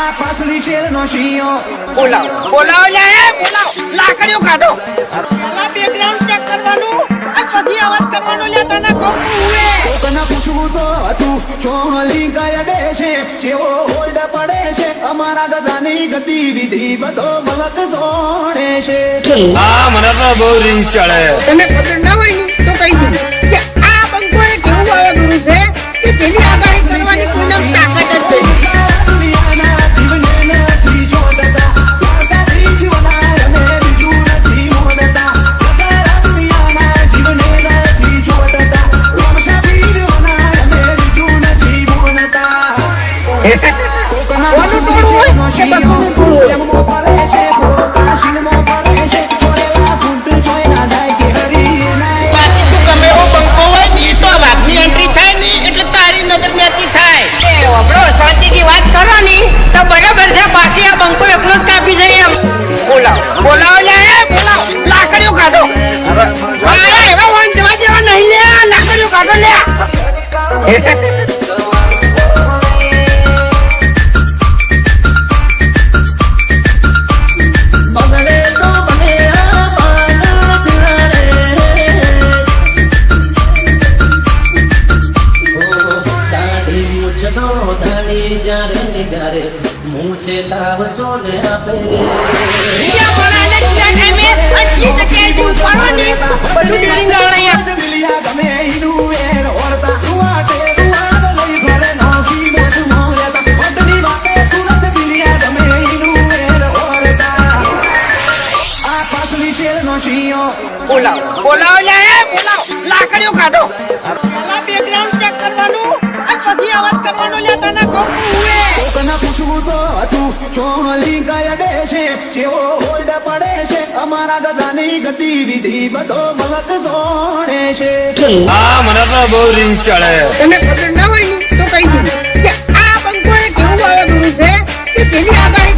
આ પાસલી શેરનો શિયો બોલાવ બોલાવ લે બોલાવ લાકડીઓ કાઢો પેલા બેકગ્રાઉન્ડ ચેક કરવાનું અને પછી અવાજ કરવાનો લે તને કહું હુએ કોકના પૂછવું તો હતું ચોલી કયા દેશે જેવો હોલ્ડ પડે છે અમારા ગધાની ગતિવિધિ બધો મલક જોડે છે હા મને તો બહુ રીંગ ચડે. તમે ખબર ના હોય ને તો કહી દઉં કે આ બંકો એક એવું વાવાઝોડું છે કે જેની આગાહી કરવાની કોઈને તાકાત જ નથી. દુનિયાના જીવને નથી જોડતા લાગાથી જીવના રમે બીજું નથી મોડતા દુનિયાના જીવને નથી જોડતા રમશા બીજોના રમે બીજું નથી મોડતા કોકના કોનું ટોળું હોય કે બકુનું ટોળું હોય? એમો પડે છે કોકા શિલમો પડે છે ચોરેલા ફૂટ જોઈના જાય કે હરી નાય બાકી તું ગમે એવો બંકો હોય ને તો આ વાઘની એન્ટ્રી થાય ને એટલે તારી નજર ન્યાથી થાય. એ આપણો શાંતિથી વાત કરો ને તો બરાબર છે, બાકી આ બંકો એકલો જ કાપી જાય એમ. બોલાવ બોલાવ લે બોલાવ લાકડીઓ કાઢો. અરે એવા વાન જવા જેવા નહીં લે, લાકડીઓ કાઢો લે. બગડે તો બને આ પાગલ દિલાડે ઓ દાઢી મૂછ તો દાઢી જ્યારે નિગારે મૂછે તાવ ચોને આપે બીજા બનાને ક્યાં ટાઈમે આ જી જગ્યાએ જી ઉપાડવાની બધું ડેરિંગ આવડે. મિલિયા ગમે ઈનું એર ઓરતા રૂવાટે રૂવાદ લઈ ઘરે નોકી મોતું મોયતા વડની વાતે સુરત મિલિયા ગમે ઈનું એર ઓરતા આ પાસલી શેરનો શિયો બોલાવ બોલાવ લે બોલાવ લાકડીઓ કાઢો. પેલા બેકગ્રાઉન્ડ ચેક કરવાનું અને પછી અવાજ કરવાનો લે તને કહું હુએ કોકના પૂછવું તો હતું ચોલી કયા દેશે જેવો હોલ્ડ પડે છે અમારા ગધાની ગતિવિધિ બધો મલક જોડે છે હા મને તો બહુ રીંગ ચડે. તમે ખબર ના હોય ને તો કહી દઉં કે આ બંકો એક એવું વાવાઝોડું છે કે જેની આગાહી